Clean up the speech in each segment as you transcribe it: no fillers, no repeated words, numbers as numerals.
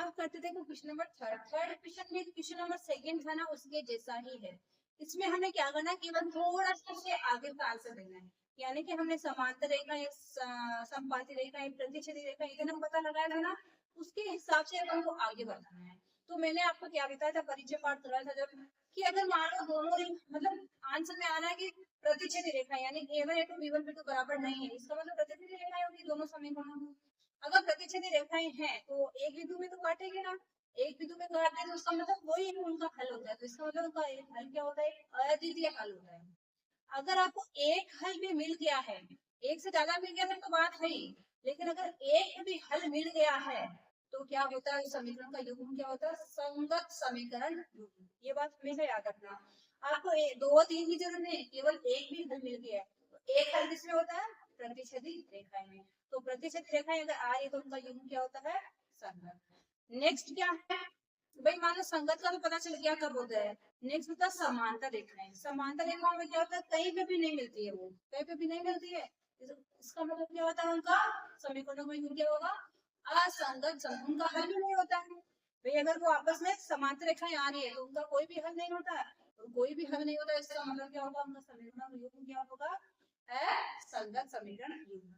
अब करते थे क्वेश्चन नंबर थर्ड क्वेश्चन में क्वेश्चन नंबर सेकंड था ना, उसके जैसा ही है। इसमें हमें क्या करना है, केवल थोड़ा सा उसके आगे का आंसर देना है। यानी कि हमने समांतर रेखा, समपाती रेखा, प्रतिच्छेदी रेखा इतना पता लगाया था ना, उसके हिसाब से हमको आगे बढ़ना है। तो मैंने आपको क्या बताया था, परिचय पाठ कराया था जब, कि अगर मान लो दोनों मतलब आंसर में आना है कि प्रतिच्छेदी रेखा यानी a1 a2 b1 b2 बराबर नहीं है, इसका मतलब प्रतिच्छेदी रेखाएं होगी दोनों समीकरणों में। अगर प्रतिच्छेदी रेखाएं हैं तो एक बिंदु में तो काटेंगे ना, एक बिंदु में काट दे तो उसका मतलब वही उनका हल होता है। तो इसका मतलब उनका हल क्या होता है, अद्वितीय हल होता है। अगर आपको एक हल भी मिल गया है, एक से ज्यादा मिल गया तो बात है ही, लेकिन अगर एक भी हल मिल गया है तो क्या होता है, समीकरण का युग्म क्या होता है, संगत समीकरण युग्म। ये बात हमेशा याद रखना। आपको दो तीन की जरूरत नहीं, केवल एक भी हल मिल गया है तो एक हल किसमें होता है, प्रतिच्छेदी रेखाएं में। तो प्रतिच्छेदी रेखाएं अगर आ रही है तो उनका युग्म क्या होता है, संगत। नेक्स्ट क्या है भाई, मान लो संगत का तो पता चल गया कब होता है। नेक्स्ट होता है समांतर रेखाएं। समांतर रेखाओं में क्या होता है, कहीं पे भी नहीं मिलती है, वो कहीं पे भी नहीं मिलती है। इसका मतलब क्या होता है, उनका समीकरणों में क्या होगा, असंगत। उनका हल भी नहीं होता है भाई। अगर वो आपस में समांतर रेखाएं आ रही है तो उनका कोई भी हल नहीं होता है, और कोई भी हल नहीं होता, इसका मतलब क्या होगा, उनका समीकरण का युग्म क्या होगा, असंगत समीकरण युग्म।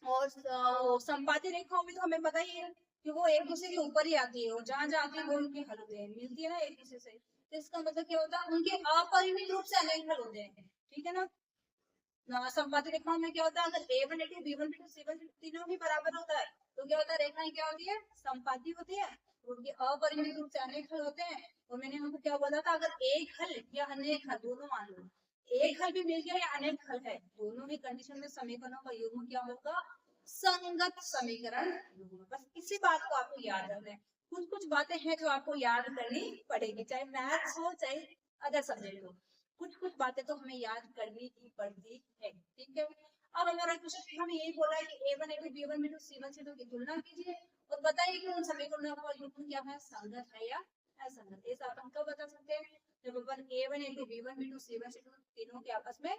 और संपाती रेखाओं में तो हमें पता ही है कि वो एक दूसरे के ऊपर ही आती है, और जहां जहां आती है वो उनके हल होते हैं, मिलती है ना एक दूसरे से। तो इसका मतलब क्या होता है, उनके अपरिमित रूप से अनेक हल होते हैं, ठीक है ना। संपाती रेखाओं में क्या होता है, अगर a1 a2 b1 b2 c1 तीनों भी बराबर होता है तो क्या होता है, रेखाएं क्या होती है, संपाती होती है, उनके अपरिमित रूप से अनेक हल होते हैं। और मैंने आपको क्या बोला था, अगर एक हल या अनेक हल दोनों मान लो, एक हल भी मिल गया या अनेक हल है, दोनों ही कंडीशन में समीकरणों का युग्म क्या होगा, संगत समीकरण युग्म। बस इसी बात को आपको याद रखना है। कुछ कुछ बातें हैं जो आपको याद करनी पड़ेगी, चाहे मैथ्स हो चाहे अदर सब्जेक्ट हो, कुछ कुछ बातें तो हमें याद करनी ही पड़ती है, ठीक है। अब हमारा क्वेश्चन हमें यही बोला है कि a1 a2 b1 b2 c1 c2 की तुलना कीजिए और बताइए कि उन समीकरणों का युग्म क्या है, संगत है या असंगत। ऐसा आप हम कब बता सकते हैं, जब अपन a1 a2 b1 b2 c1 c2 तीनों के आपस में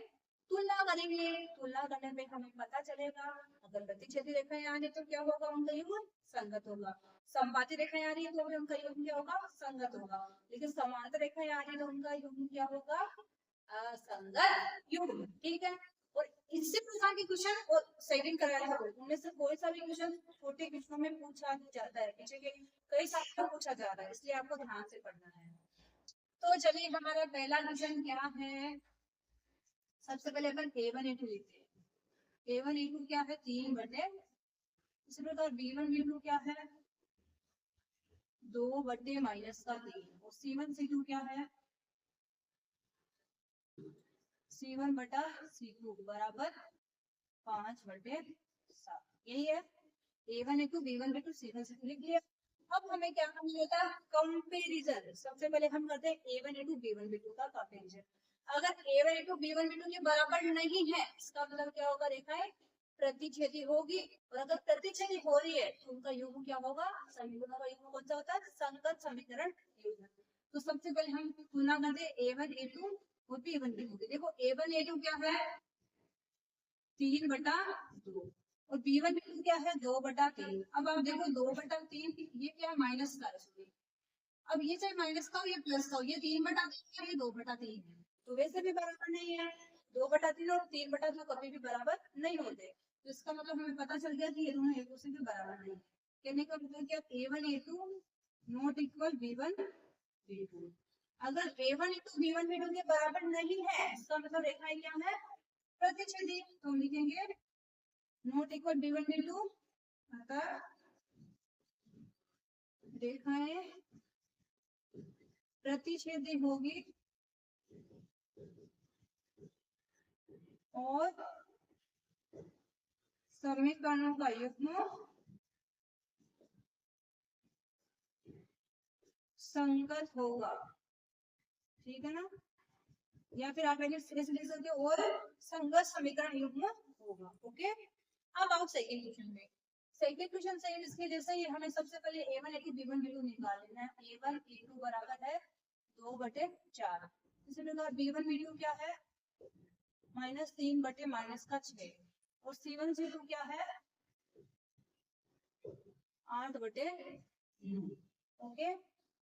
तुलना करेंगे। तुलना करने पे हमें पता चलेगा, अगर प्रतिच्छेदी रेखाएं आ रही तो क्या होगा, उनका युग्म संगत होगा। संपाती रेखाएं आ रही है तो भी उनका युग्म क्या होगा, संगत होगा। लेकिन समांतर रेखाएं आ रही है तो उनका युग्म क्या होगा, असंगत युग्म, ठीक है। और इससे प्रकार के क्वेश्चन और सेकंड कराया था, उनमें से कोई सा भी क्वेश्चन छोटे क्वेश्चनों में पूछा जाता है, पीछे के कई सालों में पूछा जा रहा है, इसलिए आपको ध्यान से पढ़ना है। तो चलिए हमारा पहला क्वेश्चन क्या है, सबसे पहले अपन a1 a2 लिखते हैं। a1 a2 क्या है, 3/, इसी प्रकार b1 b2 क्या है, 2/-3, और c1 c2 क्या है, c1/c2 बराबर 5/7। यही है a1 a2 b1 b2 c1 c2 लिख लिया। अब हमें क्या करना होता है, कंपैरिजन। सबसे पहले हम करते हैं a1 a2 b1 b2 का कंपैरिजन। अगर a1 a2 b1 b2 के बराबर नहीं है, इसका मतलब क्या होगा, रेखाएं प्रतिच्छेदी होगी। और अगर प्रतिच्छेदी हो रही है तो उनका युग्म क्या होगा, समीकरणों का युग्म कौन सा होता है, संगत समीकरण युग्म। तो सबसे पहले हम तुलना करते हैं a1 a2 और b1 b2 की। देखो a1 a2 क्या है, 3/2, और b1 b2 क्या है, 2/3। अब आप देखो 2/3 ये क्या है, माइनस का है। अब ये चाहे माइनस का हो या प्लस का हो, ये 3/3 है, ये 2/3 है, तो वैसे भी बराबर नहीं है। 2/3 और 3/2 कभी भी बराबर नहीं होते। तो इसका मतलब हमें पता चल गया कि ये दोनों एक दूसरे के बराबर नहीं है। कहने का मतलब क्या, a1 a2 not equal b1 b2। अगर a1 a2 b1 b2 के बराबर नहीं है, इसका मतलब रेखाएं क्या है, प्रतिच्छेदी। तो हम लिखेंगे नॉट इक्वल b1 b2, अतः रेखाएं प्रतिच्छेदी होगी और समीकरणों का युग्म संगत होगा, ठीक है ना। या फिर आप लिख सकते हो और संगत समीकरण युग्म होगा, ओके। अब आओ सेकंड क्वेश्चन में। सेकंड क्वेश्चन से इसके जैसे ही हमें सबसे पहले a1 a2 b1 b2 निकाल लेना है। a1 a2 बराबर है 2/4। इसी प्रकार b1 b2 क्या है, -3/-6, और c1 c2 क्या है 8/। ओके,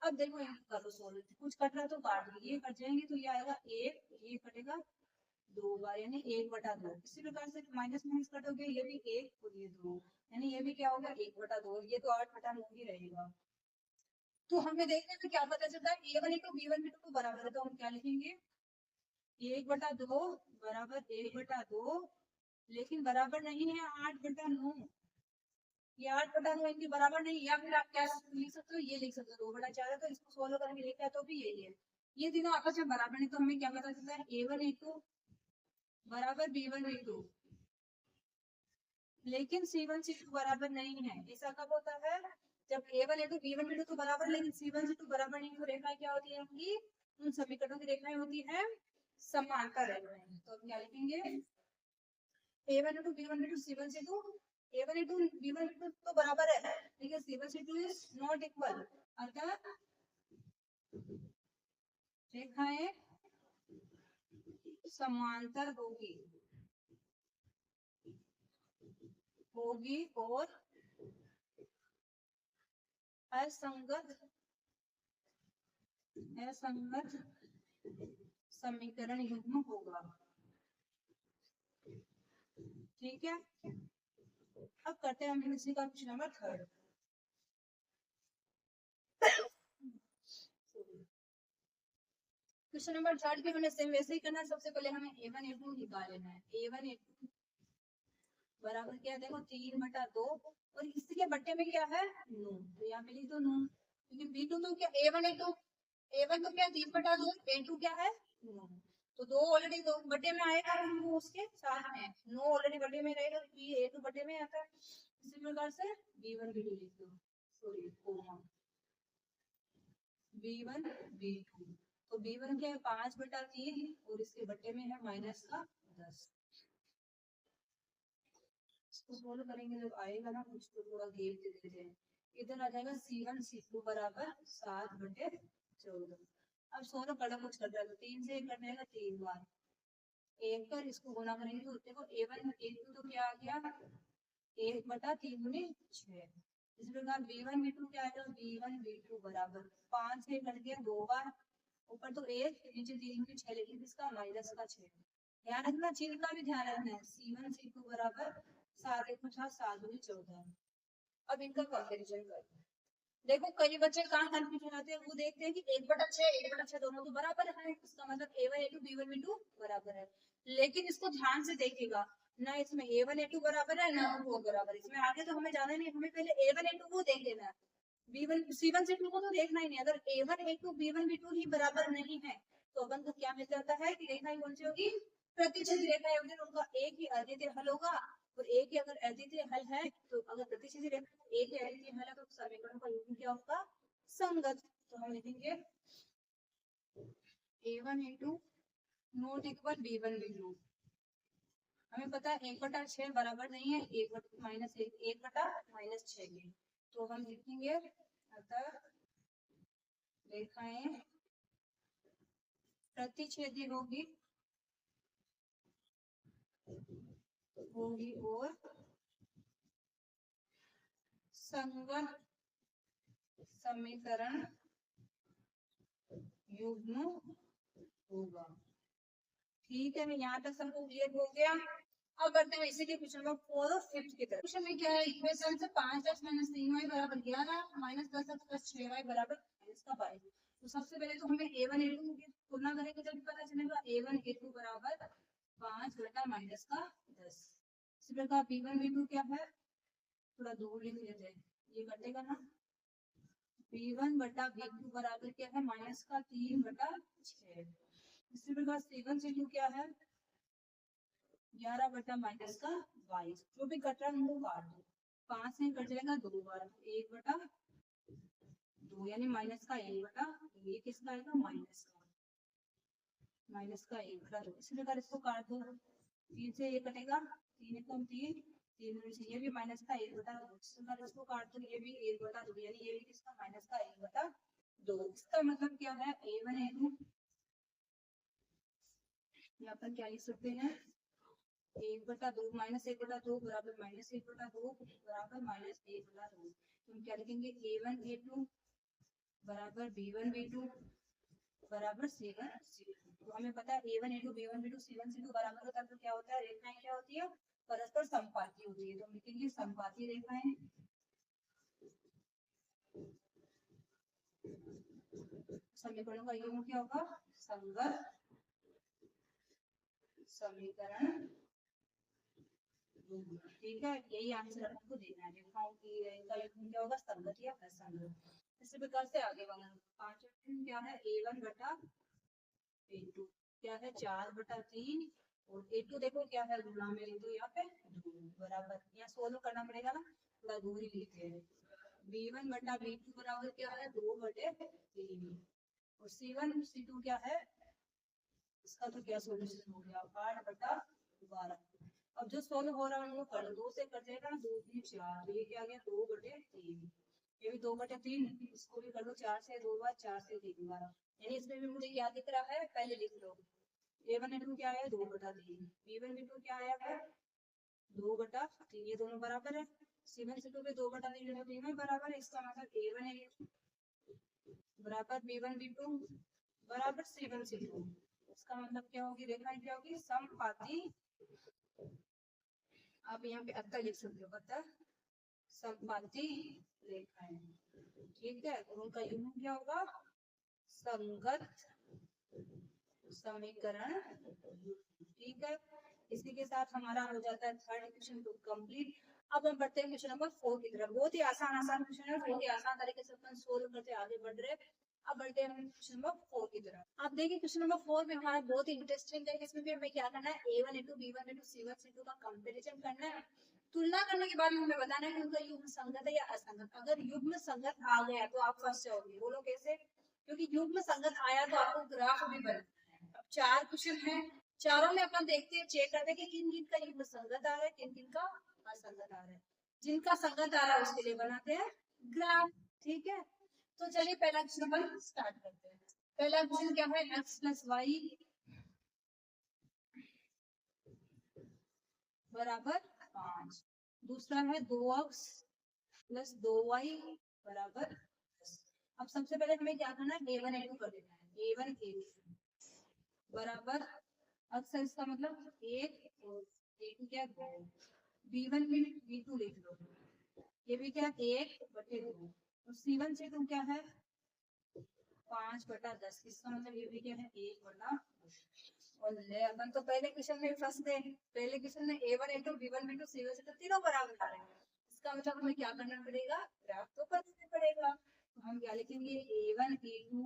अब देखो यहाँ करो सोल्व, कुछ कट रहा तो काट दो, ये कट जाएंगे तो ये आएगा एक, ये कटेगा 2 बार यानी 1/2। इसी प्रकार से माइनस माइनस कटोगे, ये भी 1 और ये 2, यानी ये भी क्या होगा 1/2, ये तो 8/9 ही रहेगा। तो हमें देखने में क्या पता चलता है, a1 into b1 b2 को बराबर है, तो हम क्या लिखेंगे 1/2 बराबर 1/2, लेकिन बराबर नहीं है 8/9, ये 8/9 इनके बराबर नहीं, या फिर आप क्या लिख सकते हो, ये लिख सकते हो 2/4 है, तो इसको सोल्व करके लिखा है तो भी यही है, ये तीनों आपस में बराबर नहीं, तो हमें क्या पता चलता है a1 a2 बराबर b1 b2, लेकिन c1 c2 बराबर नहीं है। ऐसा कब होता है, जब a1 a2 b1 b2 तो बराबर, लेकिन c1 c2 बराबर नहीं, तो रेखाएं क्या होती है उनकी, उन समीकरणों की रेखाएं होती है समांतर रेखाएं। तो अब क्या लिखेंगे a1 a2 b1 b2 c1 c2, a1 a2 b1 b2 तो बराबर है, लेकिन c1 c2 is not equal, अतः रेखाएं समांतर होगी और असंगत समीकरण युग्म होगा। ठीक है, अब करते हैं हम इसी का क्वेश्चन नंबर 3। क्वेश्चन नंबर 3 भी हमें सेम वैसे ही करना है। सबसे पहले हमें a1 a2 निकाल लेना है। a1 a2 बराबर क्या है, देखो 3/2 और इसके बट्टे में क्या है 9, तो यहाँ पे लिख दो 9, क्योंकि b2 तो क्या a1 a1 तो क्या 3/2, a2 क्या है 9, तो 2 ऑलरेडी 2 बटे में आएगा, वो उसके साथ में 9 ऑलरेडी बटे में रहेगा, तो ये a2 बटे में आता है। इसी प्रकार से b1 b2 लिख दो, सॉरी कोमा b1 b2, तो b1 क्या है 5/3 और इसके बटे में है -10। इसको सोल्व करेंगे जब आएगा ना कुछ, तो थोड़ा गेप दे देते हैं, इधर आ जाएगा c1 c2 बराबर 7/14। अब सोल्व करना कुछ कर जाएगा, 3 से 1 कट जाएगा 3 बार, 1 कर इसको गुना करेंगे तो देखो a1 a2 तो क्या आ गया 1/3 गुने 6। इस प्रकार b1 b2 क्या आएगा b1 b2 बराबर 5 से कट गया 2 बार, ऊपर तो 1 नीचे 3 गुने 6, लेकिन इसका माइनस का 6, ध्यान रखना चिन्ह का भी ध्यान रखना है। c1 c2 बराबर 7 1 7 गुने 14। अब इनका कंपैरिजन करते हैं। देखो कई बच्चे कहाँ कंफ्यूज हो जाते हैं, वो देखते हैं कि 1/6 दोनों तो बराबर है, इसका मतलब a1 a2 b1 b2 बराबर है, लेकिन इसको ध्यान से देखिएगा ना, इसमें a1 a2 बराबर है ना वो बराबर है, इसमें आगे तो हमें जाना नहीं, हमें पहले a1 a2 को देख लेना है, b1 c1 c2 को तो देखना ही नहीं। अगर a1 a2 b1 b2 ही बराबर नहीं है तो अपन को क्या मिल जाता है कि रेखाएं कौन सी होगी, प्रतिच्छेदी रेखाएं होगी, उनका एक ही अद्वितीय हल होगा, और एक ही अगर अद्वितीय हल है, तो अगर प्रतिच्छेदी रेखा एक ही अद्वितीय हल है तो समीकरण का युग्म क्या होगा संगत। तो हम लिखेंगे a1 a2 not equal b1 b2, हमें पता है 1/6 बराबर नहीं है 1/-6 के, तो हम लिखेंगे अतः रेखाएं प्रतिच्छेदी होगी और संगत समीकरण युग्म होगा। ठीक है, यहाँ तक सबको क्लियर हो गया। अब बढ़ते हैं इसी के क्वेश्चन नंबर 4 और 5 की तरफ। क्वेश्चन में क्या है, इक्वेशन से 5x - 3y बराबर 11 -10x + 6y बराबर -22। तो सबसे पहले तो हमें a1 a2 की तुलना करेंगे, जब पता चलेगा a1 a2 बराबर 5 बटा -10। इसी प्रकार b1 b2 क्या है, थोड़ा दूर लिख लेते हैं, ये कटेगा ना, b1 बटा b2 बराबर क्या है -3/6। इसी प्रकार c1 c2 क्या है 11/-22, जो भी कट रहा है उनको काट दो, 5 से कट जाएगा 2 बार, 1/2 यानी -1/, ये किसका आएगा -1/2। इसी प्रकार इसको काट दो, 3 से ये कटेगा 3 कम 3 3 से ये भी -1/2, इसी प्रकार इसको काट दो, ये भी 1/2 यानी ये भी किसका -1/2। इसका मतलब क्या है a1 a2 यहाँ पर क्या लिख सकते हैं 1/2 -1/2 बराबर -1/2 बराबर -1/2। तो हम क्या लिखेंगे A1 A2 बराबर B1 B2 बराबर C1 C2। तो हमें पता है A1 A2 B1 B2 C1 C2 बराबर होता है तो क्या होता है, रेखाएं क्या होती है, परस्पर समपाती होती है। तो हम लिखेंगे समपाती रेखाएं। समीकरणों का योग क्या होगा, संगत समीकरण। ठीक है, यही आंसर आपको देना है। रेखाओं की इनका योग क्या होगा, संगत या असंगत। इसी प्रकार से आगे बढ़ना। पांचवा क्या है, A1 बटा A2 क्या है 4/3 और A2 देखो क्या है गुणा में लिख दो यहाँ पे 2 बराबर, यहाँ सोल्व करना पड़ेगा ना, थोड़ा दूर ही लिखते हैं। B1 बटा B2 बराबर क्या है 2/3 और C1 C2 क्या है, इसका तो क्या सोल्यूशन हो गया 8/12। अब जो सोल्व हो रहा है वो कर 2 से कर देगा, 2 3 4, ये क्या आ गया 2/3, ये भी 2/3, इसको भी कर दो 4 से 2 बार 4 से 3 बार, यानी इसमें भी मुझे क्या दिख रहा है, पहले लिख लो। A1 A2 क्या है 2/3, B1 B2 क्या आया है 2/3, ये दोनों बराबर है। C1 C2 पे 2/3 तीनों बराबर है, इसका मतलब A1 A2 बराबर B1 B2 बराबर C1 C2। इसका मतलब क्या होगी, रेखाएं क्या होगी, समपाती। आप यहाँ पे अत्ता लिख सकते हो, अत्ता समपाती रेखाएं। ठीक है, और उनका यूनिट क्या होगा, संगत समीकरण। ठीक है, इसी के साथ हमारा हो जाता है थर्ड क्वेश्चन कंप्लीट। अब हम बढ़ते हैं क्वेश्चन नंबर 4 की तरफ। बहुत ही आसान क्वेश्चन है, बहुत ही आसान तरीके से अपन सोल्व करते आगे बढ़ रहे हैं। अब बढ़ते हैं क्वेश्चन नंबर 4 की तरफ। आप देखिए क्वेश्चन नंबर 4 में हमारा बहुत ही इंटरेस्टिंग है। इसमें भी हमें क्या करना है, A1 A2 B1 B2 C1 C2 का कंपैरिजन करना है। तुलना करने के बाद हमें बताना है कि उनका युग्म संगत है या असंगत। अगर युग्म संगत आ गया तो आप फंस जाओगे। बोलो कैसे, क्योंकि युग्म संगत आया तो आपको ग्राफ भी बनाना है। अब 4 क्वेश्चन है, चारों में अपन देखते हैं, चेक करते हैं कि किन किन का युग्म संगत आ रहा है, किन किन का असंगत आ रहा है। जिनका संगत आ रहा है उसके लिए बनाते हैं ग्राफ। ठीक है, तो चलिए पहला क्वेश्चन अपन स्टार्ट करते हैं। पहला क्वेश्चन क्या है, x प्लस वाई बराबर 5। दूसरा है 2x प्लस 2y बराबर 10। अब सबसे पहले हमें क्या करना है, A1 A2 कर देना है। A1 A2 बराबर, अक्सर इसका मतलब 1 और A2 क्या 2, B1 B2 लिख लो, ये भी क्या 1/2 और C1 C2 क्या है 5/10, इसका मतलब ये भी क्या है 1/10। और ले अपन तो पहले क्वेश्चन में फंस गए। पहले क्वेश्चन में A1 A2 B1 B2 C1 C2 तीनों बराबर आ रहे हैं, इसका मतलब हमें क्या करना पड़ेगा, ग्राफ तो करना पड़ेगा। तो हम क्या लिखेंगे, A1 A2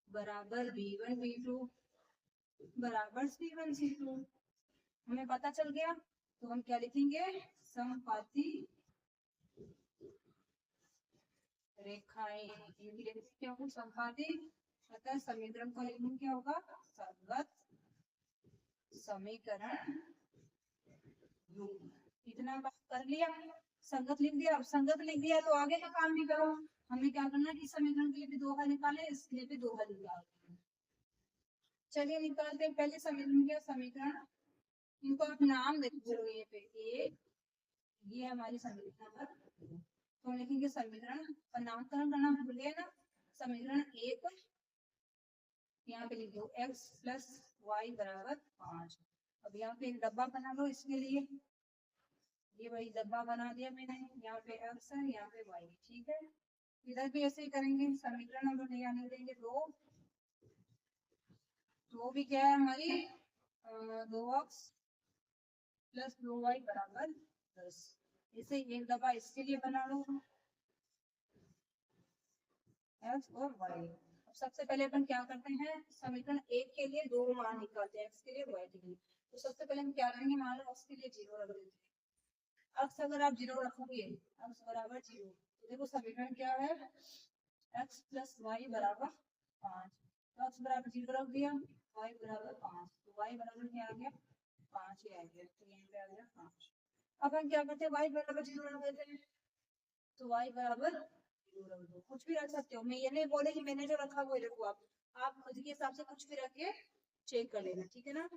बराबर B1 B2 बराबर C1 C2। हमें पता चल गया, तो हम क्या लिखेंगे, समपाती रेखाएं। क्या होगा, समपाती, अतः समीकरण का लिखना क्या होगा, संगत समीकरण। इतना बात कर लिया, संगत लिख दिया। अब संगत लिख दिया तो आगे का काम भी करो। हमें क्या करना है, इस समीकरण के लिए भी 2 हल निकाले, इसके लिए भी 2 हल निकालते। चलिए निकालते हैं। पहले समीकरण क्या, समीकरण इनको आप नाम देख लो, ये पे एक, ये हमारी समीकरण नंबर, तो हम लिखेंगे समीकरण और नामकरण करना भूल गए ना, समीकरण 1 यहाँ पे लिख दो x प्लस वाई बराबर 5। अब यहाँ पे एक डब्बा बना लो इसके लिए, ये वही डब्बा बना दिया मैंने, यहाँ पे x है यहाँ पे y। ठीक है, इधर भी ऐसे ही करेंगे। समीकरण हम लोग यहाँ नहीं देंगे 2, तो भी क्या है हमारी 2x प्लस 2y बराबर 10। इसे एक डब्बा इसके लिए बना लो, x और y। अब सबसे पहले अपन क्या करते हैं, समीकरण 1 के लिए 2 मान निकालते हैं, x के लिए y के लिए। तो सबसे पहले हम क्या करेंगे, मान लो x के लिए 0 रख देते हैं। x अगर आप 0 रखोगे, x बराबर 0, तो देखो समीकरण क्या है, x प्लस वाई बराबर 5। तो x बराबर 0 रख दिया, y बराबर 5, तो y बराबर क्या आ गया 5 ही आ गया, तो यहाँ पे आ गया 5। अब हम क्या करते हैं, y बराबर 0 रख देते हैं, तो y बराबर 0 रख दो। कुछ भी रख सकते हो, मैं ये नहीं बोले कि मैंने जो रखा वो रखो, आप खुद के हिसाब से कुछ भी रख के चेक कर लेना, ठीक है ना।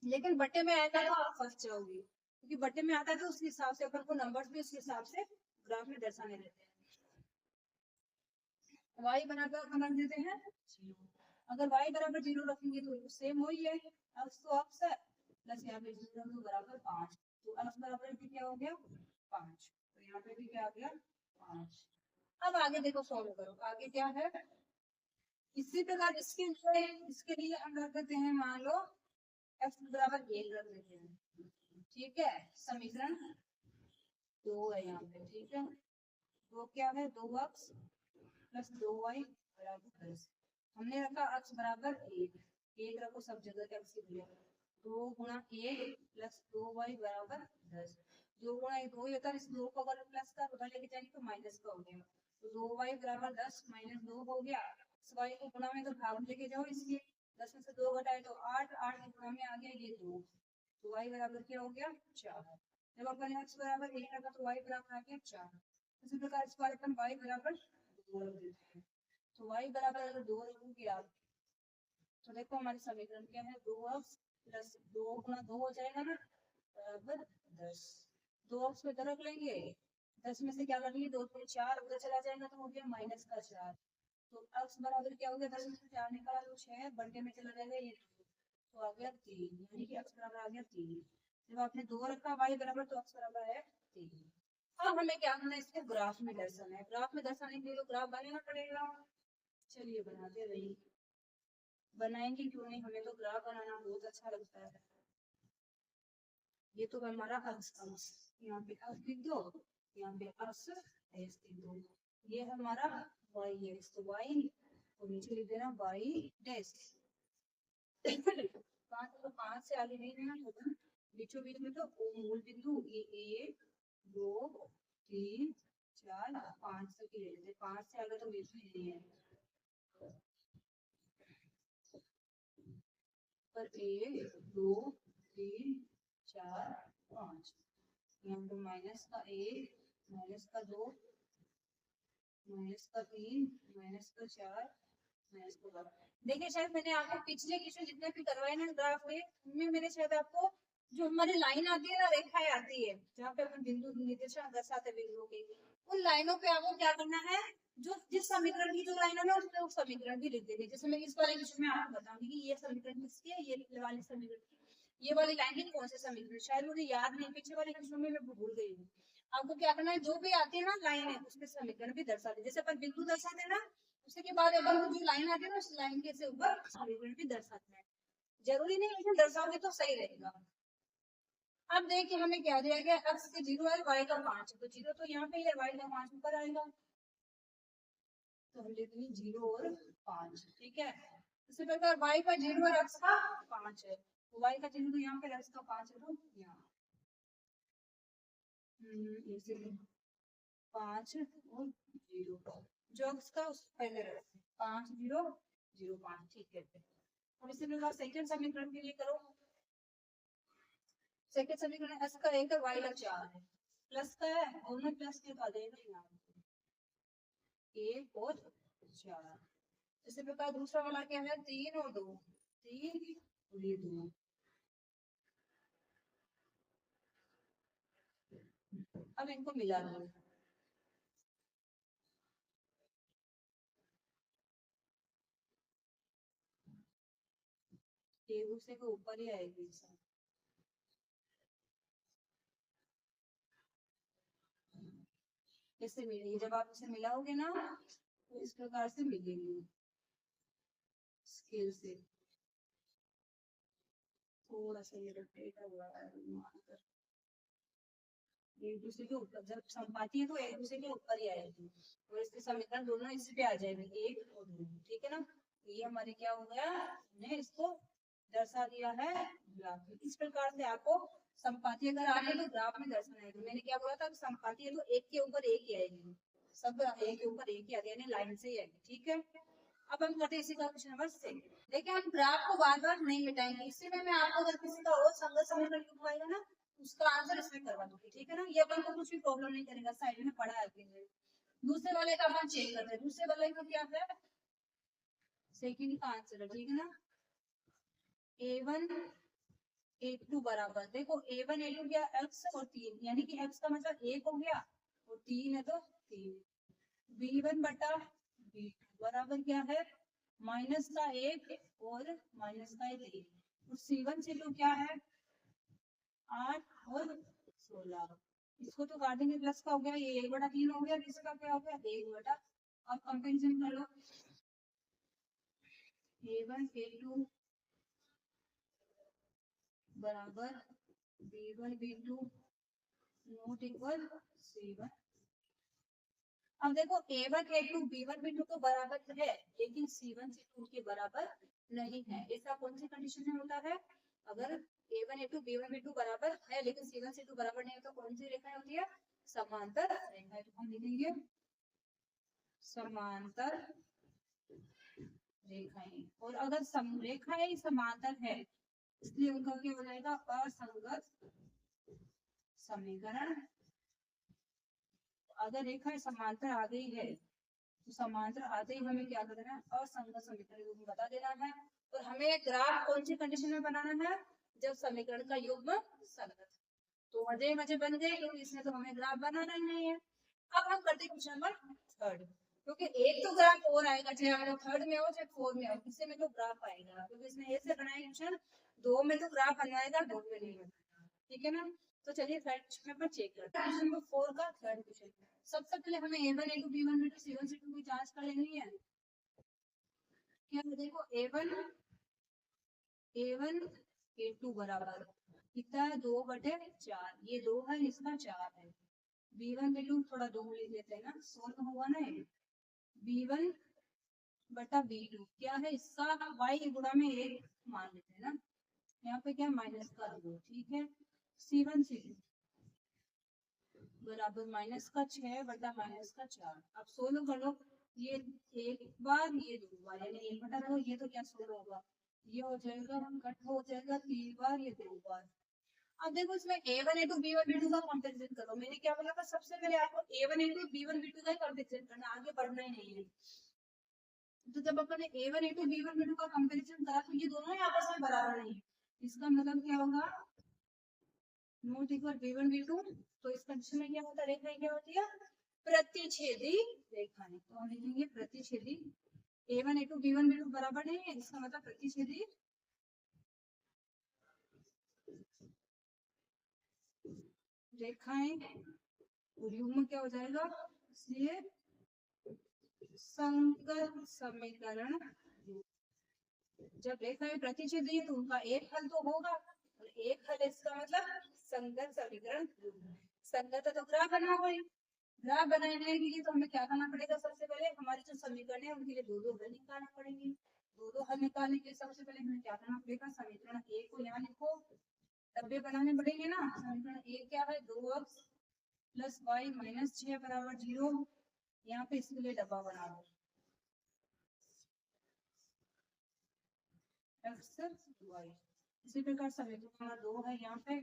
लेकिन बट्टे में आएगा तो आप फंस जाओगे, क्योंकि बट्टे में आता है तो उस हिसाब से अपन को नंबर्स भी उस हिसाब से ग्राफ में दर्शाने देते हैं। y बराबर हम रख देते हैं 0। अगर y बराबर 0 रखेंगे तो सेम वही है, अक्स तो अक्स है, प्लस यहाँ पे 0 तो बराबर 5, तो अक्स बराबर भी क्या हो गया 5, तो यहाँ पे भी क्या आ गया 5। अब आगे देखो सॉल्व करो, आगे क्या है इसी प्रकार इसके लिए हम रख देते हैं, मान लो x बराबर 1 रख देते हैं, ठीक है। समीकरण 2 है यहाँ पे, ठीक है। वो क्या है 2x प्लस 2y बराबर 10। हमने रखा x बराबर 1 रखो सब जगह x की जगह, 2 गुणा 1 प्लस 2y बराबर 10। 2 गुणा 1 2 होता है, इस 2 को अगर प्लस का उधर लेके जाएंगे तो माइनस का हो गया, तो 2y बराबर 10 माइनस 2 हो गया। y को गुणा में तो भाग में लेके जाओ, इसलिए 10 में से 2 घटाए तो 8, 8 के गुणा में आ गया ये 2, तो y बराबर क्या हो गया 4। जब अपन x बराबर 1 रखा तो y बराबर आ गया 4। इसी प्रकार इस बार अपन y बराबर 2 रख देते हैं, तो y बराबर अगर 2 रखोगे आप तो देखो हमारे समीकरण क्या है 2x प्लस 2 गुणा 2 हो जाएगा ना बराबर 10। 2x में रख लेंगे, 10 में से क्या कर लेंगे 2 से 4 उधर चला जाएगा तो हो गया माइनस का 4, तो x बराबर क्या हो गया 10 में से 4 निकाला तो 6 बढ़ने में चला जाएगा ये, तो आ गया 3, यानी कि x बराबर आ गया 3। जब आपने 2 रखा y बराबर तो x बराबर है 3। अब हमें क्या करना है इसको ग्राफ में दर्शाना है, ग्राफ में दर्शाने के लिए तो ग्राफ बनाना पड़ेगा। चलिए बनाते रहिए, बनाएंगे क्यों नहीं, हमें तो ग्राफ बनाना बहुत अच्छा लगता है। ये तो हमारा अक्स, यहाँ पे अक्स लिख दो, यहाँ पे अक्स एस लिख दो, ये हमारा y है, तो y और नीचे लिख देना y डैश। 5 से आगे नहीं रहना होगा, बीचों बीच में तो मूल बिंदु ये 1 2 3 4 5 तक ही रहते, 5 से आगे तो बीच में नहीं है, पर 1 2 3 4 5, यहाँ पे माइनस का 1 माइनस का 2 माइनस का 3 माइनस का 4 माइनस का 2। देखिए शायद मैंने आपको पिछले क्वेश्चन जितने भी करवाए ना ग्राफ के, उनमें मैंने शायद आपको जो हमारी लाइन आती है ना, रेखाएं आती है जहाँ पे अपन बिंदु निर्देशांक दर्शाते बिंदुओं के, उन लाइनों पे आपको क्या करना है, जो जिस समीकरण की जो लाइन है ना उसमें वो समीकरण भी लिख देंगे। जैसे मैं इस वाले क्वेश्चन में आपको बताऊंगी कि ये समीकरण किसकी है, ये वाली समीकरण की, ये वाली लाइन की कौन से समीकरण, शायद मुझे याद नहीं, पीछे वाले क्वेश्चन में मैं भूल गई हूँ। आपको क्या करना है, जो भी आती है ना लाइन है उसके समीकरण भी दर्शा दे, जैसे अपन बिंदु दर्शाते हैं ना, उसके बाद अपन जो लाइन आती है ना उस लाइन के से ऊपर समीकरण भी दर्शाते हैं। जरूरी नहीं लेकिन दर्शाओगे तो सही रहेगा। अब देखिए हमें क्या दिया गया, x के 0 है, y का 5 है, तो 0 तो यहाँ पे है, y का 5 ऊपर आएगा, तो हम लिख देंगे 0 और 5, ठीक है। इसी प्रकार y का 0 और x का 5 है, तो y का 0 तो यहाँ पे x का 5 है, तो यहाँ 5 और 0 जो x का उस पहले रखते 5 0 0 5, ठीक है। अब इसी प्रकार सेकंड समीकरण के लिए करो, सेकंड समीकरण x का 1 है, y का 4 है, प्लस का है, दोनों प्लस के आ जाएगा यहाँ 1 और 4। इसी प्रकार दूसरा वाला क्या है 3 और 2, 3 और ये 2, अब इनको मिला दो, एक दूसरे के ऊपर ही आएगी, इससे मिलेगी, जब आप इसे मिलाओगे ना तो इस प्रकार से मिलेगी, स्केल से थोड़ा सा ये रोटेट हुआ है, एक दूसरे के ऊपर जब संपाती है तो एक दूसरे के ऊपर ही आएगी, और इसके समीकरण दोनों इसी पे आ जाएंगे 1 और 2, ठीक है ना। ये हमारे क्या हो गया, हमने इसको दर्शा दिया है ग्राफ में। इस प्रकार से आपको संपाती अगर आ रही है तो ग्राफ में दर्शाना है, तो मैंने क्या बोला था संपाती है तो एक के ऊपर एक ही आएगी, सब एक के ऊपर एक ही आती है, यानी लाइन से ही आएगी, ठीक है। अब हम करते हैं इसी का क्वेश्चन नंबर 6। देखिए हम ग्राफ को बार बार नहीं मिटाएंगे, इसी में मैं आपको अगर किसी का और संगत समीकरण लिखवाएगा ना उसका आंसर इसमें करवा दूंगी, ठीक है ना। ये अपन को कुछ भी प्रॉब्लम नहीं करेगा, साइड में पढ़ा है। दूसरे वाले का अपन चेक करते हैं, दूसरे वाले का क्या है, सेकंड का आंसर है, ठीक है ना। a1 a2 बराबर, देखो a1 a2 क्या x और 3, यानी कि x का मतलब 1 हो गया और 3 है तो 3, b1 बटा b2 बराबर क्या है, माइनस का 1 और माइनस का 3, और c1 c2 क्या है 8 और 16। इसको तो काटेंगे, प्लस का हो गया, ये 1/3 हो गया, इसका क्या हो गया 1 बटा। अब कंपेरिजन कर लो, a1 a2 बराबर b1 b2 not equal c1। अब देखो a1 a2 b1 b2 तो बराबर है, लेकिन c1 c2 के बराबर नहीं है। ऐसा कौन सी कंडीशन में होता है, अगर a1 a2 b1 b2 बराबर है लेकिन c1 c2 बराबर नहीं है तो कौन सी रेखा होती है, समांतर रेखा। तो हम लिखेंगे समांतर रेखाएं, और अगर रेखाएं समांतर है इसलिए उनका क्या हो जाएगा, असंगत समीकरण। अगर रेखा समांतर आ गई है तो समांतर आते ही हमें क्या करना है, असंगत समीकरण बता देना है। और हमें ग्राफ कौन सी कंडीशन में बनाना है, जब समीकरण का युग्म संगत। तो मजे मजे बन गए, क्योंकि इसमें तो हमें ग्राफ बनाना ही नहीं है। अब हम करते हैं क्वेश्चन नंबर 3, क्योंकि एक तो ग्राफ और आएगा, चाहे हम लोग 3 में हो चाहे 4 में हो, किसी में तो ग्राफ आएगा, क्योंकि इसमें ऐसे बनाए क्वेश्चन, 2 में तो ग्राफ बनवाएगा 2 में नहीं बनवाएगा, ठीक है ना। तो चलिए थर्ड क्वेश्चन पर चेक करते हैं, क्वेश्चन नंबर 4 का थर्ड क्वेश्चन। सबसे पहले हमें a1 a2 b1 b2 c1 c2 की जांच कर लेनी है। क्या देखो a1 a2 बराबर कितना है, 2/4, ये 2 है इसका 4 है। b1 b2 थोड़ा 2 ले लेते हैं ना, 16 हुआ ना, b1 बटा b2 क्या है, इसका y गुणा में 1 मान लेते हैं ना, यहाँ पे क्या माइनस का 2, ठीक है। c1 c2 बराबर माइनस का 6 बटा माइनस का 4। अब 16 कर लो, ये एक बार ये 2 बार, यानी 1/2, ये तो क्या 16 होगा, ये हो जाएगा कट हो जाएगा 3 बार, ये 2 बार। अब देखो इसमें a1 a2 b1 b2 का कंपैरिजन करो। मैंने क्या बोला था, सबसे पहले आपको a1 a2 b1 b2 का कंपैरिजन करना, आगे बढ़ना ही नहीं है। तो जब अपन ने a1 a2 b1 b2 का कंपैरिजन करा तो ये दोनों ही आपस में बराबर नहीं है, इसका मतलब क्या होगा, नॉट इक्वल b1 b2। तो इस कंडीशन में क्या होता है, रेखा क्या होती है, प्रतिच्छेदी रेखाएं। तो हम लिखेंगे प्रतिच्छेदी, a1 a2 b1 b2 बराबर नहीं है, इसका मतलब प्रतिच्छेदी रेखाएं, और युग्म क्या हो जाएगा, इसलिए संगत समीकरण। जब रेखाएं प्रतिच्छेदी है तो उनका एक हल तो होगा, और एक हल इसका मतलब संगत समीकरण। संगत तो ग्राफ बना हुआ है, ग्राफ बनाने के लिए तो हमें क्या करना पड़ेगा, सबसे पहले हमारी जो समीकरण है उनके लिए दो दो हल निकालना पड़ेंगे। दो दो हल निकालने के सबसे पहले हमें क्या करना पड़ेगा, समीकरण एक को यहाँ लिखो, डब्बे बनाने पड़ेंगे ना। समीकरण एक क्या है, 2x प्लस वाई माइनस 6 बराबर 0। यहाँ पे इसके लिए डब्बा बना दो, x y। इसी प्रकार समीकरण नंबर 2 है, यहाँ पे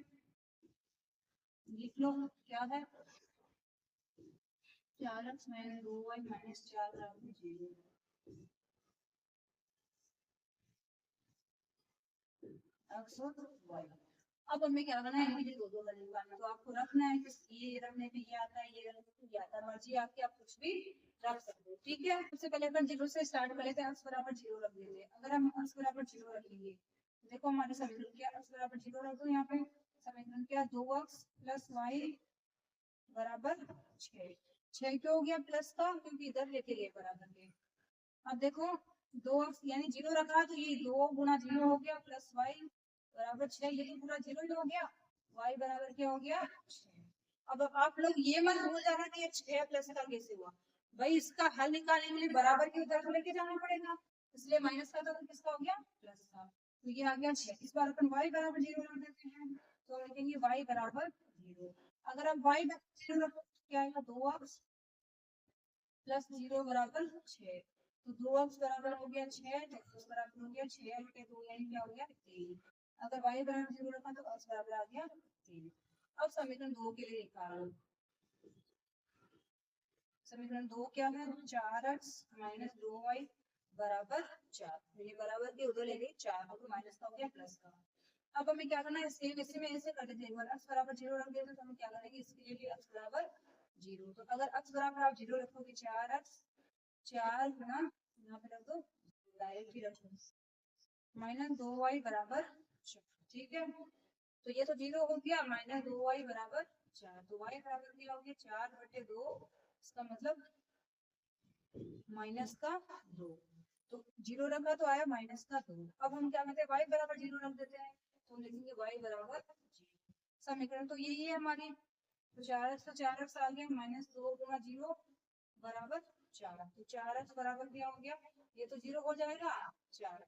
लिख लो क्या है, 4x माइनस 2y माइनस 4 बराबर 0। x और y। अब हमें क्या करना है, इनके दो दो हल निकालना। तो आपको रखना है कि ये रखने पे ये आता है, ये रखने पे ये आता है, मर्जी आपकी, आप कुछ भी रख सकते हो, ठीक है। सबसे पहले अपन 0 से स्टार्ट कर लेते हैं, x बराबर 0 रख देंगे। अगर हम x बराबर 0 रखेंगे, देखो हमारे समीकरण क्या, x बराबर 0 रख दो, यहाँ पे समीकरण क्या, 2x प्लस वाई बराबर 6। 6 क्यों हो गया प्लस का, क्योंकि इधर लेके गए बराबर के। अब देखो 2x यानी 0 रखा तो ये 2 गुना 0 हो गया प्लस वाई बराबर 6, ये तो पूरा 0 ही हो गया, y बराबर क्या हो गया 6। अब आप लोग ये मत भूल जाना कि ये 6 प्लस का कैसे हुआ, भाई इसका हल निकालने के लिए बराबर की उधर लेके जाना पड़ेगा, इसलिए माइनस का तो किसका हो गया, प्लस का। तो ये आ गया 6। इस बार अपन y बराबर 0 रख देते हैं, तो हम लिखेंगे y बराबर 0। अगर आप y बराबर 0 रखो तो क्या आएगा, 2x प्लस 0 बराबर 6। तो 2x बराबर हो गया 6, तो x बराबर हो गया 6 बटे 2, यानी क्या हो गया 3। अगर y बराबर 0 रखा तो x बराबर आ गया 3। अब समीकरण 2 के लिए निकालो। समीकरण 2 क्या है, 4x माइनस 2y बराबर 4। ये बराबर के उधर ले गई 4, तो माइनस का हो गया प्लस का। अब हमें क्या करना है, सेम इसी में ऐसे कर देते हैं, x बराबर 0 रख देते तो हम क्या करेंगे, इसके लिए भी x बराबर जीरो। तो अगर x बराबर आप जीरो रखोगे 4x 4 गुना यहाँ पे रख दो डायरेक्ट ही रखो माइनस 2y बराबर 4। ठीक है, तो ये तो जीरो हो गया माइनस 2y बराबर 4। तो y बराबर क्या हो गया 4/2, इसका मतलब माइनस का 2। तो जीरो रखा तो आया माइनस का 2। अब हम क्या करते हैं y बराबर जीरो रख देते हैं, तो हम लिखेंगे y बराबर 0। समीकरण तो यही है हमारी। तो 4x तो 4x आ गया माइनस 2 गुना 0 बराबर 4। तो 4x बराबर क्या हो गया, ये तो जीरो हो जाएगा 4,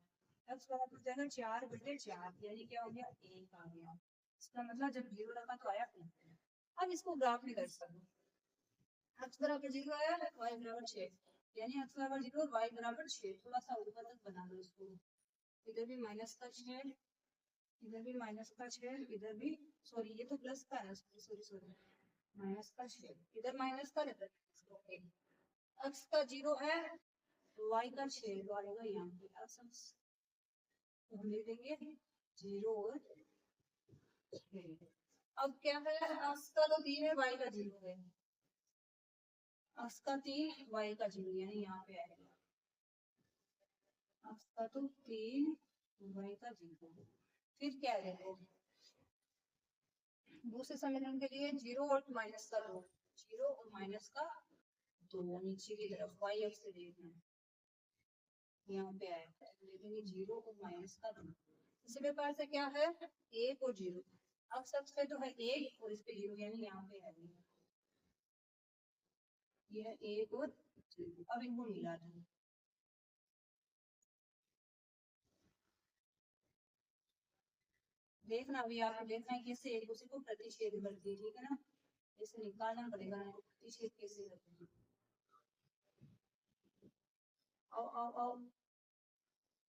x बराबर हो जाएगा 4/4, यानी क्या हो गया 1 आ गया। इसका मतलब जब जीरो रखा तो आया 1। अब इसको ग्राफ में कर सकते, x बराबर 0 आया y बराबर 6, यानी x बराबर 0 और y बराबर 6। थोड़ा सा ऊपर तक बना लो इसको, इधर भी माइनस का 6, इधर भी माइनस का 6, इधर भी सॉरी ये तो प्लस का है, सॉरी सॉरी सॉरी माइनस का 6, इधर माइनस का, इधर x का 0 है y का 6 तो आएगा यहाँ पे x, तो हम लिख देंगे 0 और 6। अब क्या है x का तो 3 है y का 0 है, x का 3 y का 0, यानी यहाँ पे आएगा x का तो 3 y का 0। फिर क्या देखो दूसरे समीकरण के लिए 0 और माइनस का 2, 0 और माइनस का 2 नीचे की तरफ y अक्ष से देखना यहाँ पे आएगा, देखेंगे 0 और माइनस का 2। इसी प्रकार से क्या है 1 और 0, अक्ष अक्ष पे तो है 1 और इस पे 0, यानी यहाँ पे है यह 1 और 0। अब इनको मिला दो, देखना अभी आपको देखना है कैसे एक दूसरे को प्रतिच्छेद करती है, ठीक है ना, इसे निकालना पड़ेगा ना प्रतिच्छेद कैसे करते हैं। आओ आओ आओ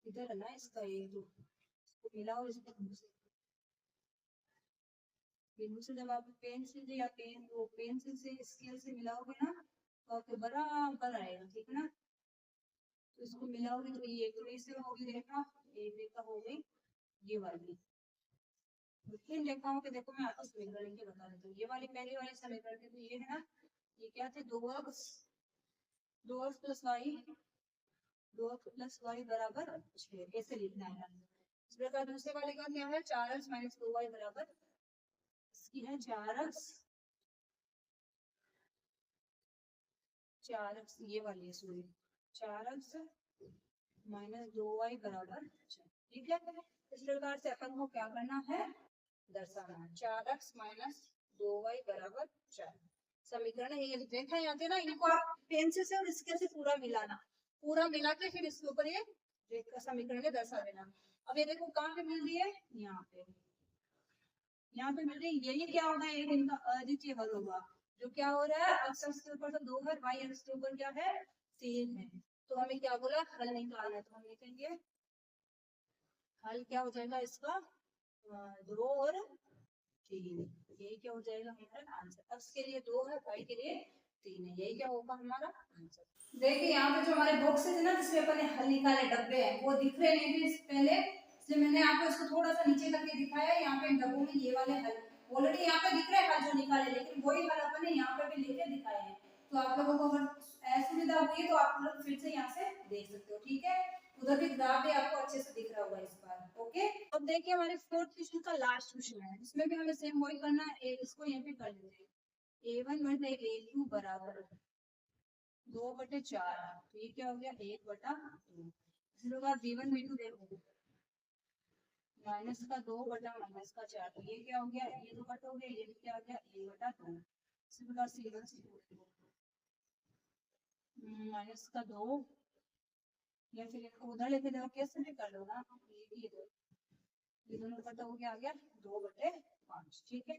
इधर है ना इसका, ये तो इसको मिलाओ इसको बिंदु से, जब आप पेंसिल या पेंसिल से स्केल से मिलाओगे ना तो आपके बराबर आएगा, ठीक है ना। तो इसको मिलाओगे तो ये एक रेखा होगी, रेखा एक रेखा हो गई ये वाली। इन रेखाओं के देखो मैं आपको समीकरण के बता देती हूँ। ये वाली पहली वाली समीकरण के तो ये है ना, ये क्या थे 2x plus Y, 2x plus Y बराबर 6, ऐसे लिखना है। इस प्रकार दूसरे वाले का क्या है 4x माइनस 2y बराबर, इसकी है 4x ये वाली है सॉरी 4x माइनस 2y बराबर 4, ठीक है। इस प्रकार से अपन को क्या करना है दर्शाना है 4x माइनस 2y बराबर 4। समीकरण ये रेखा यहाँ थे ना, इनको आप पेंसिल से और स्केल से पूरा मिलाना, पूरा मिला के फिर इसके ऊपर ये रेखा समीकरण के दर्शा देना। अब ये देखो कहाँ पे मिल रही है, यहाँ पे मिल रही है, यही क्या होगा एक इनका अद्वितीय हल होगा। जो क्या हो रहा है x अक्ष के ऊपर तो 2 है, y अक्ष के ऊपर क्या है 3 है, तो हमें क्या बोला हल निकालना है। तो हम लिखेंगे हल क्या हो जाएगा इसका 2 और 3, यही क्या हो जाएगा हमारा आंसर। x के लिए 2 है, y के लिए 3 है, यही क्या होगा हमारा आंसर। देखिए यहाँ पे जो हमारे बॉक्स है ना जिसमें अपन ने हल निकाले डब्बे हैं वो दिख रहे नहीं थे पहले, इसलिए मैंने आपको इसको थोड़ा सा नीचे करके दिखाया। यहाँ पे डब्बों में ये वाले हल ऑलरेडी यहाँ पे दिख रहे हैं हल जो निकाले, लेकिन वही हल अपन ने यहाँ पे भी लेके दिखाए हैं। तो आप लोगों को अगर असुविधा हुई तो आप लोग फिर से यहाँ से देख सकते हो, ठीक है। उधर भी ग्राफ भी आपको अच्छे से दिख रहा होगा इस बार, ओके। अब देखिए हमारे फोर्थ क्वेश्चन का लास्ट क्वेश्चन है, इसमें भी हमें सेम वही करना है, इसको यहाँ पे कर लेते हैं a1 बटे a2 बराबर 2/4, तो ये क्या हो गया 1/2। इसके बाद b1 b2 देखो माइनस का 2 बटा माइनस का 4, तो ये क्या हो गया ये 2 कट हो गया, ये भी क्या हो गया 1/2। इसी प्रकार c1 c2 माइनस का 2, या फिर इनको उधर लेके देखो कैसे भी कर लो ना, ये दोनों कट हो गया आ गया 2/5, ठीक है।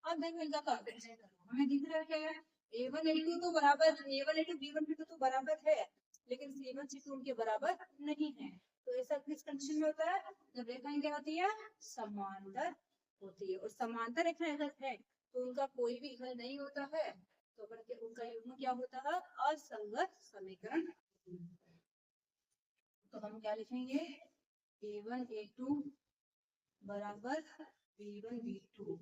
अब देखो इनका कंपैरिजन करो, हमें दिख रहा है क्या है a1 a2 तो बराबर, a1 a2 b1 b2 तो बराबर है, लेकिन c1 c2 उनके बराबर नहीं है। तो ऐसा किस कंडीशन में होता है जब रेखाएं क्या होती है समांतर होती है, और समांतर रेखाएं अगर है तो उनका कोई भी हल नहीं होता है, तो अपन उनका युग्म क्या होता है असंगत समीकरण। तो हम क्या लिखेंगे a1 a2 बराबर b1 b2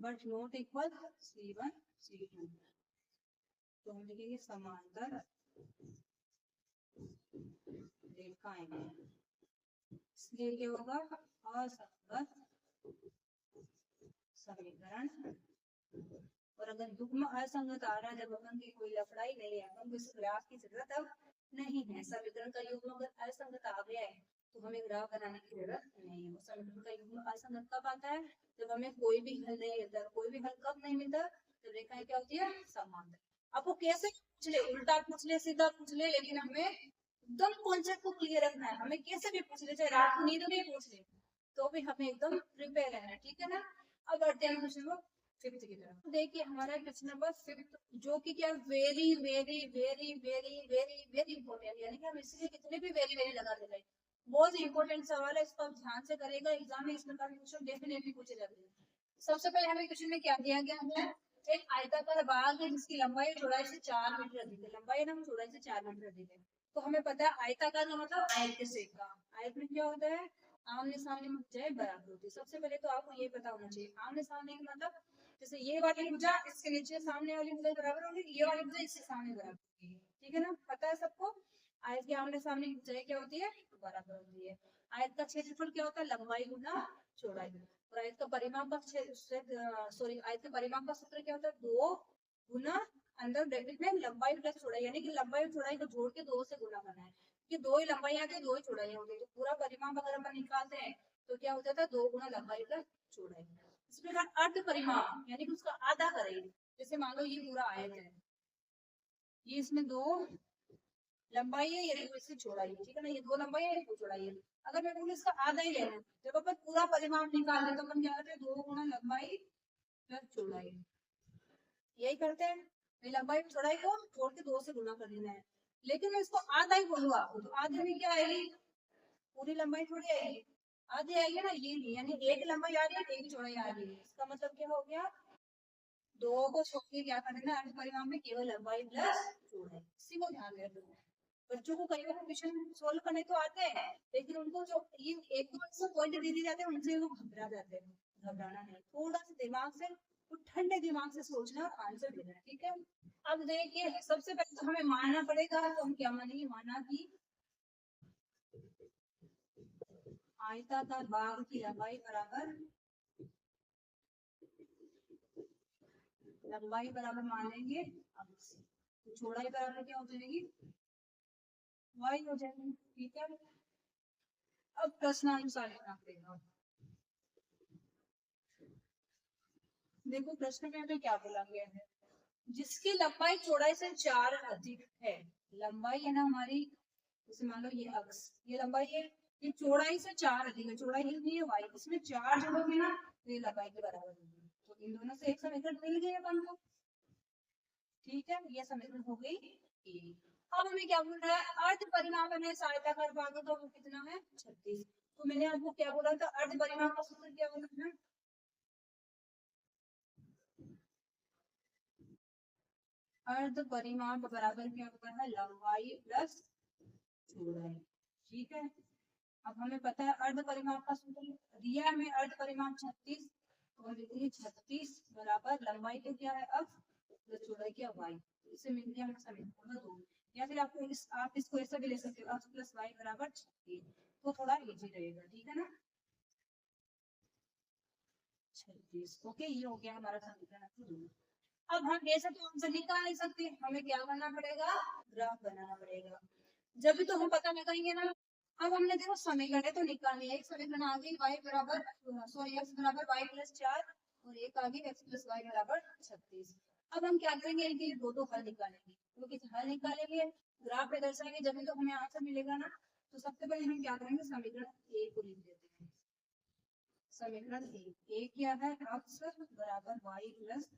but not equal c1 second. तो हम लिखेंगे समांतर रेखाएं, इसलिए क्या होगा असंगत समीकरण। और अगर युग्म असंगत आ रहा है जब अपन की कोई लफड़ाई नहीं है, अपन को इस ग्राफ की जरूरत अब नहीं है। समीकरण का युग्म अगर असंगत आ गया है तो हमें ग्राफ बनाने की जरूरत नहीं है। समीकरण का युग्म असंगत कब आता है? जब हमें कोई भी हल नहीं मिलता। कोई भी हल कब नहीं मिलता? तो रेखाएं क्या होती है? समांतर। आपको कैसे पूछ ले, उल्टा पूछ ले, सीधा पूछ ले, लेकिन हमें एकदम कॉन्सेप्ट को क्लियर रखना है। हमें कैसे भी पूछ ले, चाहे रात को नींद में पूछ ले, तो भी हमें एकदम प्रिपेयर रहना है, ठीक है ना। अब बढ़ते हैं क्वेश्चन नंबर फिफ्थ की तरफ। देखिए हमारा क्वेश्चन नंबर फिफ्थ, जो कि क्या very very very very very very important, यानी कि हम इसलिए कितने भी वेरी वेरी लगा देते हैं। बहुत इंपॉर्टेंट सवाल है, इसको आप ध्यान से करेगा, एग्जाम में इस प्रकार के क्वेश्चन डेफिनेटली पूछे जाते हैं। सबसे पहले हमें क्वेश्चन में क्या दिया गया है? एक आयताकार बाग है जिसकी लंबाई और चौड़ाई से 4 मीटर अधिक है। लंबाई ना चौड़ाई से 4 मीटर अधिक है। तो हमें पता है आयताकार का मतलब आयत के शेप का। आयत में क्या होता है? आमने सामने में भुजाएं बराबर होती है। सबसे पहले तो आपको ये पता होना चाहिए आमने सामने का मतलब, जैसे ये वाली भुजा इसके नीचे सामने वाली भुजा बराबर होगी, ये वाली भुजा इसके सामने बराबर होगी, ठीक है ना। पता है सबको आयत के आमने सामने की भुजाएं क्या होती है? बराबर होती है। आयत का क्षेत्रफल क्या होता है? लंबाई गुना चौड़ाई। और आयत का परिमाप का सॉरी आयत के परिमाप का सूत्र क्या होता है? 2 गुना अंदर ब्रैकेट में लंबाई प्लस चौड़ाई, यानी कि लंबाई और चौड़ाई को जोड़ के 2 से गुना करना है, कि 2 ही लंबाई आती है 2 ही चौड़ाई होती है। तो पूरा परिमाप अगर अपन निकालते हैं तो क्या होता था? 2 गुना लंबाई प्लस चौड़ाई। इस प्रकार अर्ध परिमाप यानी कि उसका आधा करेंगे। जैसे मान लो ये पूरा आयत है, ये इसमें 2 लंबाई है, ये इसकी चौड़ाई है, ठीक है ना। ये 2 लंबाई है, ये 2 चौड़ाई है। अगर मैं बोलूँ इसका आधा ही लेना, जब अपन पूरा परिमाप निकाल दे तो अपन क्या करते हैं? 2 गुना लंबाई प्लस चौड़ाई, यही करते हैं। लंबाई और चौड़ाई को जोड़ के 2 से गुना कर देना है। लेकिन मैं इसको आधा ही बोलूँ आपको, तो आधे में क्या आएगी? पूरी लंबाई थोड़ी आएगी, आधी आएगी ना। ये नहीं, यानी एक लंबाई आ रही है, एक चौड़ाई आ रही है। इसका मतलब क्या हो गया? 2 को छोड़ के क्या करना है? अर्ध परिमाप में केवल लंबाई प्लस चौड़ाई। इसी को ध्यान में रखना। बच्चों को कई बार क्वेश्चन सोल्व करने तो आते हैं, लेकिन उनको जो ये एक दो ऐसे पॉइंट दे दिए जाते हैं उनसे वो घबरा जाते हैं। घबराना नहीं, थोड़ा सा दिमाग से, तो ठंडे दिमाग से सोचना और आंसर देना है, ठीक है। अब देखिए सबसे पहले तो हमें मानना पड़ेगा, तो हम क्या मानेंगे? माना कि आयताकार बाग की लंबाई बराबर मानेंगे, तो चौड़ाई बराबर क्या हो जाएगी? वाई हो जाएगी, ठीक है। अब प्रश्नानुसार लिखना पड़ेगा। देखो प्रश्न में हमें क्या बोला गया है? जिसकी लंबाई चौड़ाई से 4 अधिक है। लंबाई है ना हमारी, जैसे मान लो ये अक्ष, ये लंबाई है, ये चौड़ाई से 4 अधिक है। चौड़ाई कितनी है? वाई, इसमें 4 जोड़ोगे ना तो ये लंबाई के बराबर होगी। तो इन दोनों से एक समीकरण मिल गया अपन को, ठीक है। ये समीकरण हो गई ए। अब हमें क्या बोल रहा है? अर्ध परिमाप में आयताकार भाग तो वो कितना है? 36। तो मैंने आपको क्या बोला था? अर्ध परिमाप का सूत्र क्या बोला था? अर्ध परिमाप बराबर क्या होता है? लंबाई प्लस चौड़ाई, ठीक है। अब हमें पता है अर्ध परिमाप का सूत्र दिया है हमें, अर्ध परिमाप 36। तो लिखिए 36 बराबर लंबाई को क्या है? अब प्लस चौड़ाई क्या? वाई। इसे मिल गया हमें समीकरण 2। या फिर आपको आप इसको ऐसा भी ले सकते हो, x प्लस वाई बराबर 36, तो थोड़ा इजी रहेगा, ठीक है ना। 36, ओके, ये हो गया हमारा समीकरण 2। अब हम ऐसे तो आंसर निकाल नहीं सकते, हमें क्या करना पड़ेगा? ग्राफ बनाना पड़ेगा, जब भी तो हम पता लगाएंगे ना। अब हमने देखो समीकरण तो निकालनी है। एक समीकरण आ गई y बराबर सॉरी x बराबर y प्लस 4, और एक आ गई x प्लस वाई बराबर 36। अब हम क्या करेंगे? इनके दो दो हल निकालेंगे, क्योंकि हल निकालेंगे ग्राफ पे दर्शाएंगे जब तो हमें आंसर मिलेगा ना। तो सबसे पहले हम क्या करेंगे? समीकरण ए को लिख देते हैं। समीकरण ए क्या है? x बराबर y प्लस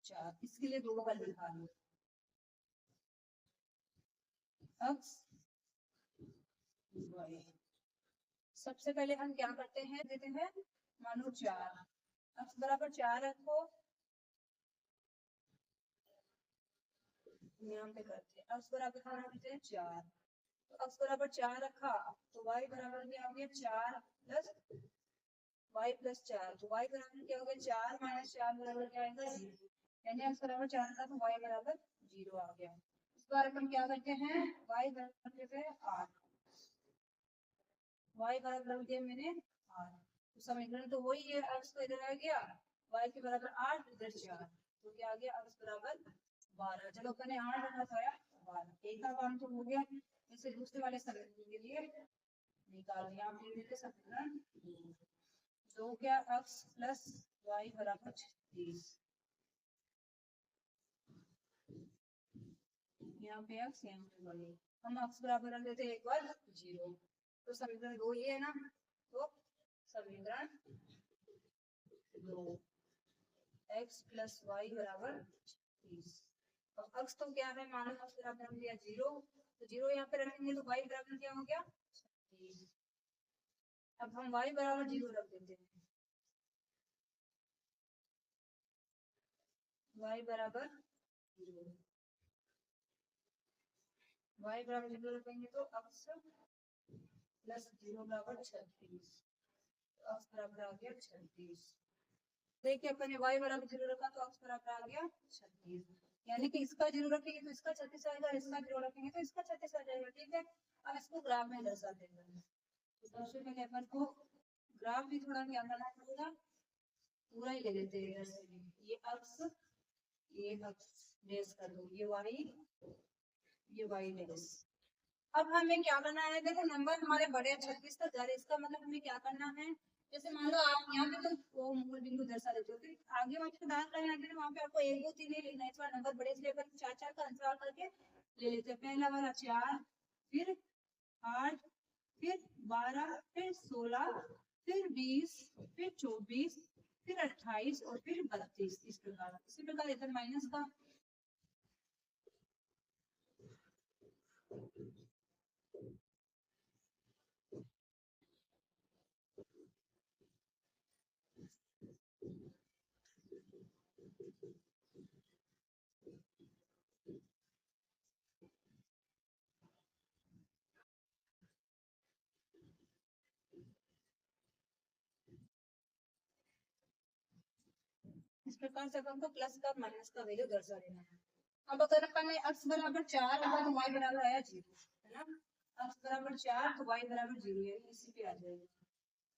4, इसके लिए दो हल निकालो। x y, सबसे पहले हम क्या करते हैं? देते हैं मानो 4, x बराबर 4 रखो, यहाँ पे करते हैं x बराबर क्या रखते हैं? 4। तो x बराबर 4 रखा, तो y बराबर क्या हो गया? 4 प्लस y प्लस 4। तो y बराबर क्या हो गया? 4 माइनस 4 बराबर क्या आएगा? 0। यानी x बराबर 4 था तो y बराबर 0 आ गया। इस बार अपन क्या करते हैं, y बराबर करते हैं 8, y बराबर कर दिया मैंने 8, तो समीकरण तो वही है, x तो इधर आ गया, y के बराबर 8 इधर 4, तो क्या आ गया x बराबर 12। चलो अपन ने 8 रखा था 12, एक का काम तो हो गया। इसे दूसरे वाले समीकरण के लिए निकाल दिया, आप लिख देते समीकरण 2 क्या x प्लस y बराबर 36, यहाँ पे x यहाँ पे y, हम x बराबर रख देते एक बार 0, तो समीकरण 2 ये है ना, तो समीकरण 2 x प्लस y बराबर 30। अब x तो क्या है, मानो x बराबर रख दिया 0, तो 0 यहाँ पे रखेंगे तो y बराबर क्या हो गया 30। अब हम y बराबर 0 रख देते हैं, y बराबर 0, y बराबर 0 रखेंगे तो x प्लस 0 बराबर 36, x बराबर आ गया 36। देखिए अपन ने y बराबर 0 रखा तो x बराबर आ गया 36, यानी कि इसका 0 रखेंगे तो इसका 36 आएगा, इसका 0 रखेंगे तो इसका 36 आ जाएगा। ठीक है, अब इसको ग्राफ में दर्शा देंगे, तो सबसे पहले अपन को ग्राफ भी थोड़ा क्या करना पड़ेगा, पूरा ही ले लेते हैं इधर से, ये अक्ष डेस कर दो, ये y डेस। अब हमें क्या करना है, देखो नंबर हमारे बड़े 36 तक जा रहे, इसका मतलब हमें क्या करना है, जैसे मान लो आप यहाँ पे तो वो मूल बिंदु दर्शा देते हो, फिर आगे वहाँ डार्क लाइन आती है वहाँ पे आपको 1 2 3 नहीं लिखना है, इस बार नंबर बड़े इसलिए अपन 4 4 का अंतराल करके ले लेते हैं। पहला वाला 4, फिर 8, फिर 12, फिर 16, फिर 20, फिर 24, फिर 28 और फिर 32, इस प्रकार। इसी प्रकार इधर माइनस का इस प्रकार से अपन को प्लस का माइनस का वैल्यू दर्शा देना है। अब अगर अपन ने x बराबर 4 होगा तो y बराबर आया 0, है ना, x बराबर 4 तो y बराबर 0, यानी इसी पे आ जाएगा।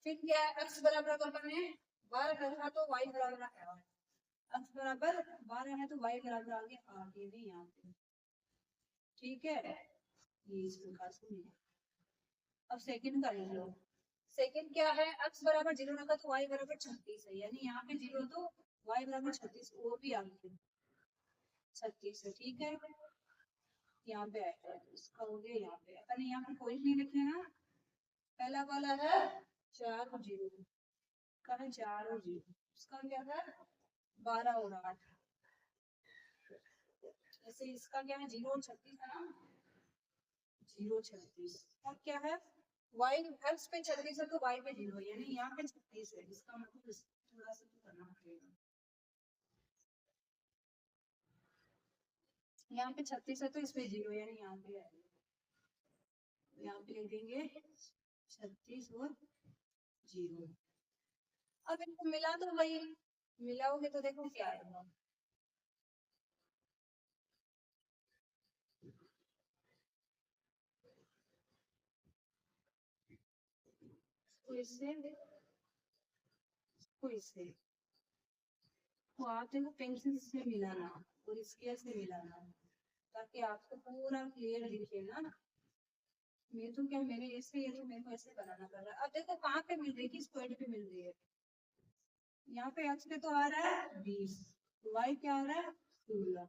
फिर क्या है, x बराबर अगर अपन ने 12 रखा तो y बराबर आया 8, x बराबर 12 है तो y बराबर आ गया 8, ये भी यहाँ पे। ठीक है, ये इस प्रकार से मिला। अब सेकंड कर लो, सेकंड क्या है, x बराबर 0 रखा तो y बराबर 36 है, यानी यहाँ पे 0 तो y बराबर 36, वो भी आ गया 36 है। ठीक है, यहाँ पे आएगा, इसका हो गया यहाँ पे, अपन यहाँ पे कोई नहीं लिखे ना, पहला वाला है 4 और 0 का है 4 और 0, इसका क्या है 12 और 8, जैसे इसका क्या है 0 और 36 है ना, 0 36। अब क्या है y x पे 36 है तो y पे 0, यानी यहाँ पे 36 है, इसका मतलब थोड़ा सा तो करना पड़ेगा, यहाँ पे 36 है तो इसमें 0, यानी यहाँ पे है, यहाँ पे लिख देंगे 36 और 0। अब इनको मिला तो वही, मिलाओगे तो देखो क्या आएगा, तो इससे तो आप देखो पेंसिल से मिलाना और स्केल से मिलाना, ताकि आपको पूरा क्लियर दिखे ना। ये तो क्या मेरे ऐसे, ये तो मेरे को ऐसे बनाना पड़ रहा है। अब देखो कहाँ पे मिल रही है, किस पॉइंट पे मिल रही है, यहाँ पे x पे तो आ रहा है 20, y क्या आ रहा है 16।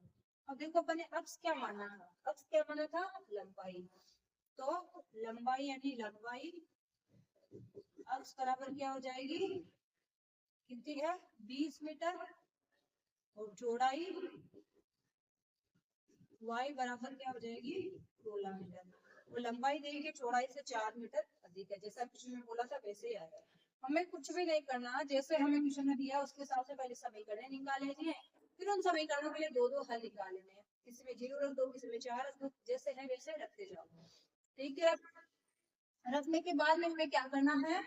अब देखो अपन ने x क्या माना है, x क्या माना था लंबाई, तो लंबाई यानी लंबाई x बराबर क्या हो जाएगी, कितनी है 20 मीटर, और चौड़ाई y बराबर क्या हो जाएगी 16 मीटर, और लंबाई देंगे चौड़ाई से 4 मीटर अधिक है, जैसा क्वेश्चन में बोला था वैसे ही आया। हमें कुछ भी नहीं करना, जैसे हमें क्वेश्चन में दिया उसके हिसाब से पहले समीकरण निकाल लेने हैं, फिर उन समीकरणों के लिए दो दो हल निकाल लेने हैं, किसी में 0 रख दो, किसी में 4 रख दो, जैसे है वैसे रखते जाओ। ठीक है, रखने के बाद में हमें क्या करना है,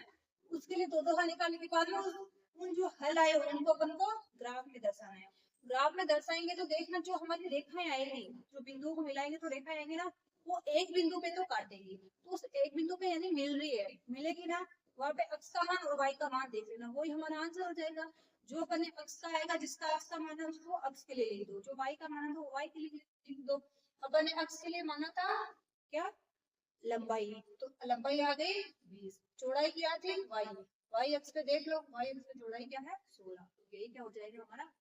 उसके लिए दो दो हल निकालने के बाद में उन जो हल आए उनको अपन को ग्राफ में दर्शाना है। ग्राफ में दर्शाएंगे तो देखना जो हमारी रेखाएं आएंगी, जो बिंदुओं को मिलाएंगे तो रेखाएं आएंगी ना, वो एक बिंदु पे तो काटेगी, तो उस एक बिंदु पे यानी मिल रही है, मिलेगी ना, वहां पे x का मान और y का मान देख लेना, वही हमारा आंसर हो जाएगा। जो अपन ने x का आएगा, जिसका x का मान है उसको x के लिए लिख दो, जो y का मान है वो y के लिए लिख दो। अपन ने x के लिए माना था क्या, लंबाई, तो लंबाई आ गई 20, चौड़ाई क्या थी y, y अक्ष पे देख लो, y अक्ष पे चौड़ाई क्या है 16, तो यही क्या हो जाएगा हमारा